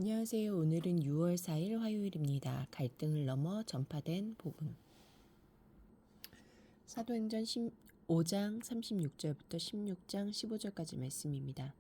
안녕하세요. 오늘은 6월 4일 화요일입니다. 갈등을 넘어 전파된 복음. 사도행전 5장 36절부터 16장 15절까지 말씀입니다.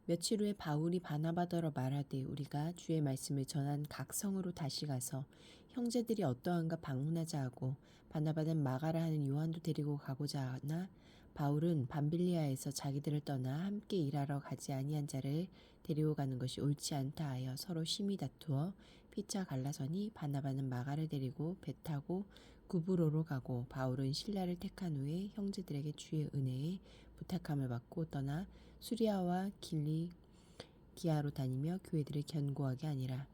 며칠 후에 바울이 바나바더러 말하되 우리가 주의 말씀을 전한 각 성으로 다시 가서 형제들이 어떠한가 방문하자 하고 바나바는 마가라 하는 요한도 데리고 가고자 하나 바울은 밤빌리아에서 자기들을 떠나 함께 일하러 가지 아니한 자를 데리고 가는 것이 옳지 않다 하여 서로 심히 다투어 피차 갈라서니 바나바는 마가를 데리고 배 타고 구브로로 가고 바울은 신라를 택한 후에 형제들에게 주의 은혜에 부탁함을 받고 떠나 수리아와 길리기아로 다니며 교회들을 견고하게 하니라.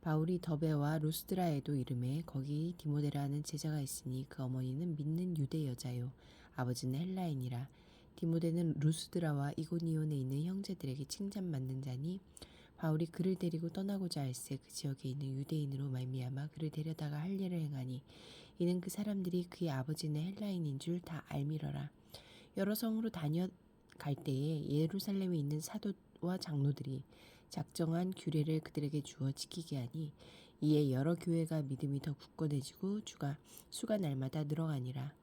바울이 더베와 루스드라에도 이르매 거기 디모데라 하는 제자가 있으니 그 어머니는 믿는 유대 여자요 아버지는 헬라인이라. 디모데는 루스드라와 이고니온에 있는 형제들에게 칭찬받는 자니 바울이 그를 데리고 떠나고자 할새 그 지역에 있는 유대인으로 말미암아 그를 데려다가 할례를 행하니 이는 그 사람들이 그의 아버지는 헬라인인 줄 다 알미러라. 여러 성으로 다녀갈 때에 예루살렘에 있는 사도와 장로들이 작정한 규례를 그들에게 주어 지키게 하니 이에 여러 교회가 믿음이 더 굳건해지고 수가 날마다 늘어가니라.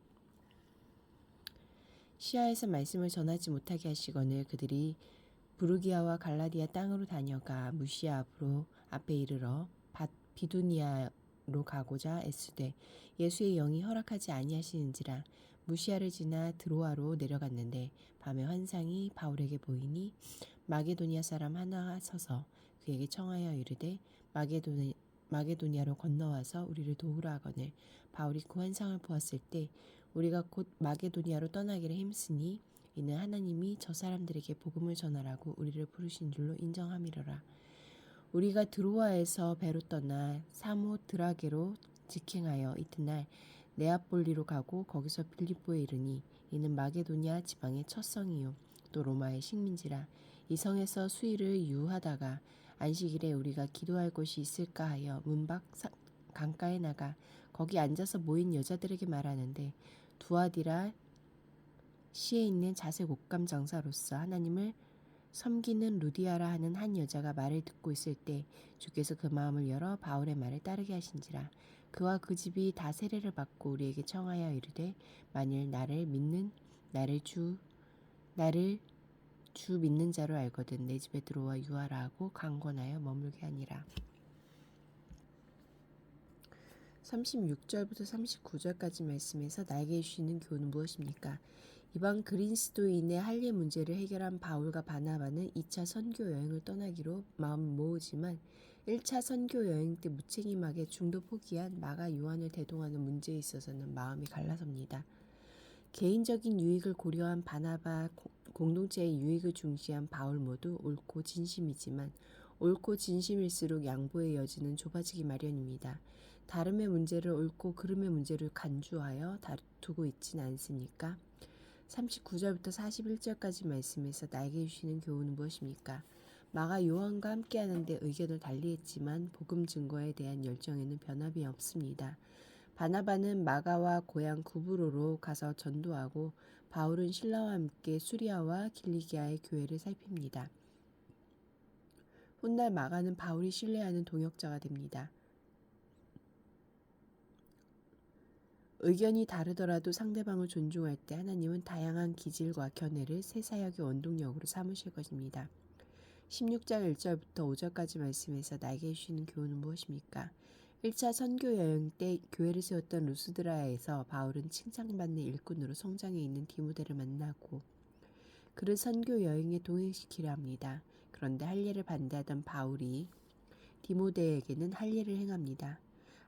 시아에서 말씀을 전하지 못하게 하시거늘 그들이 부르기아와 갈라디아 땅으로 다녀가 무시아 앞에 이르러 비두니아로 가고자 애쓰되 예수의 영이 허락하지 아니하시는지라. 무시아를 지나 드로아로 내려갔는데 밤에 환상이 바울에게 보이니 마게도니아 사람 하나 서서 그에게 청하여 이르되 마게도니아로 건너와서 우리를 도우라 하거늘 바울이 그 환상을 보았을 때 우리가 곧 마게도니아로 떠나기를 힘쓰니 이는 하나님이 저 사람들에게 복음을 전하라고 우리를 부르신 줄로 인정함이로라. 우리가 드로아에서 배로 떠나 사모드라게로 직행하여 이튿날 네아폴리로 가고 거기서 빌립보에 이르니 이는 마게도니아 지방의 첫 성이요 또 로마의 식민지라. 이 성에서 수일을 유하다가 안식일에 우리가 기도할 곳이 있을까 하여 문밖 강가에 나가 거기 앉아서 모인 여자들에게 말하는데 두아디라 시에 있는 자색 옷감 장사로서 하나님을 섬기는 루디아라 하는 한 여자가 말을 듣고 있을 때 주께서 그 마음을 열어 바울의 말을 따르게 하신지라. 그와 그 집이 다 세례를 받고 우리에게 청하여 이르되 만일 나를 주 믿는 자로 알거든 내 집에 들어와 유하라 하고 강권하여 머물게 하니라. 36절부터 39절까지 말씀에서 나에게 주시는 교훈은 무엇입니까? 이방 그리스도인의 할례 문제를 해결한 바울과 바나바는 2차 선교 여행을 떠나기로 마음을 모으지만 1차 선교 여행 때 무책임하게 중도 포기한 마가 요한을 대동하는 문제에 있어서는 마음이 갈라섭니다. 개인적인 유익을 고려한 바나바, 공동체의 유익을 중시한 바울 모두 옳고 진심이지만 옳고 진심일수록 양보의 여지는 좁아지기 마련입니다. 다름의 문제를 옳고 그름의 문제를 간주하여 다투고 있진 않습니까? 39절부터 41절까지 말씀에서 나에게 주시는 교훈은 무엇입니까? 마가 요한과 함께 하는데 의견을 달리했지만 복음 증거에 대한 열정에는 변함이 없습니다. 바나바는 마가와 고향 구브로로 가서 전도하고 바울은 신라와 함께 수리아와 길리기아의 교회를 살핍니다. 훗날 마가는 바울이 신뢰하는 동역자가 됩니다. 의견이 다르더라도 상대방을 존중할 때 하나님은 다양한 기질과 견해를 새 사역의 원동력으로 삼으실 것입니다. 16장 1절부터 5절까지 말씀에서 나에게 주시는 교훈은 무엇입니까? 1차 선교 여행 때 교회를 세웠던 루스드라에서 바울은 칭찬받는 일꾼으로 성장해 있는 디모데를 만나고 그를 선교 여행에 동행시키려 합니다. 그런데 할례를 반대하던 바울이 디모데에게는 할례를 행합니다.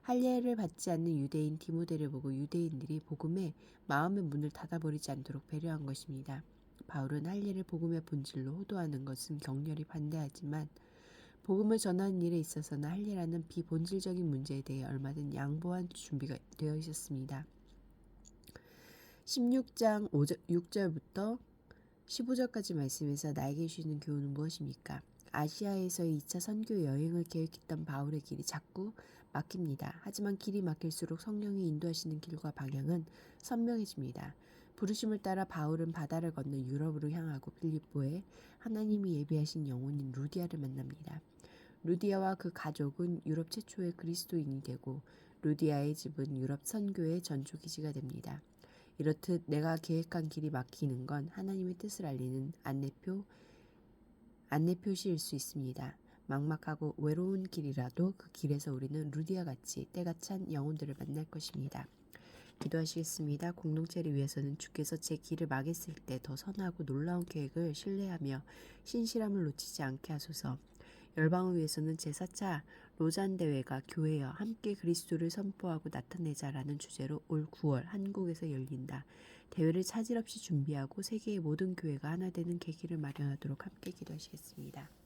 할례를 받지 않는 유대인 디모데를 보고 유대인들이 복음에 마음의 문을 닫아버리지 않도록 배려한 것입니다. 바울은 할례를 복음의 본질로 호도하는 것은 격렬히 반대하지만 복음을 전하는 일에 있어서는 할례라는 비본질적인 문제에 대해 얼마든 양보한 준비가 되어 있었습니다. 16장 6절부터 15절까지 말씀에서 나에게 주시는 교훈은 무엇입니까? 아시아에서의 2차 선교 여행을 계획했던 바울의 길이 자꾸 막힙니다. 하지만 길이 막힐수록 성령이 인도하시는 길과 방향은 선명해집니다. 부르심을 따라 바울은 바다를 건너 유럽으로 향하고 빌립보에 하나님이 예비하신 영혼인 루디아를 만납니다. 루디아와 그 가족은 유럽 최초의 그리스도인이 되고 루디아의 집은 유럽 선교의 전초기지가 됩니다. 이렇듯 내가 계획한 길이 막히는 건 하나님의 뜻을 알리는 안내표시일 수 있습니다. 막막하고 외로운 길이라도 그 길에서 우리는 루디아 같이 때가 찬 영혼들을 만날 것입니다. 기도하시겠습니다. 공동체를 위해서는 주께서 제 길을 막았을 때 더 선하고 놀라운 계획을 신뢰하며 신실함을 놓치지 않게 하소서. 열방을 위해서는 제4차 로잔 대회가 교회여 함께 그리스도를 선포하고 나타내자라는 주제로 올 9월 한국에서 열린다. 대회를 차질 없이 준비하고 세계의 모든 교회가 하나 되는 계기를 마련하도록 함께 기도하시겠습니다.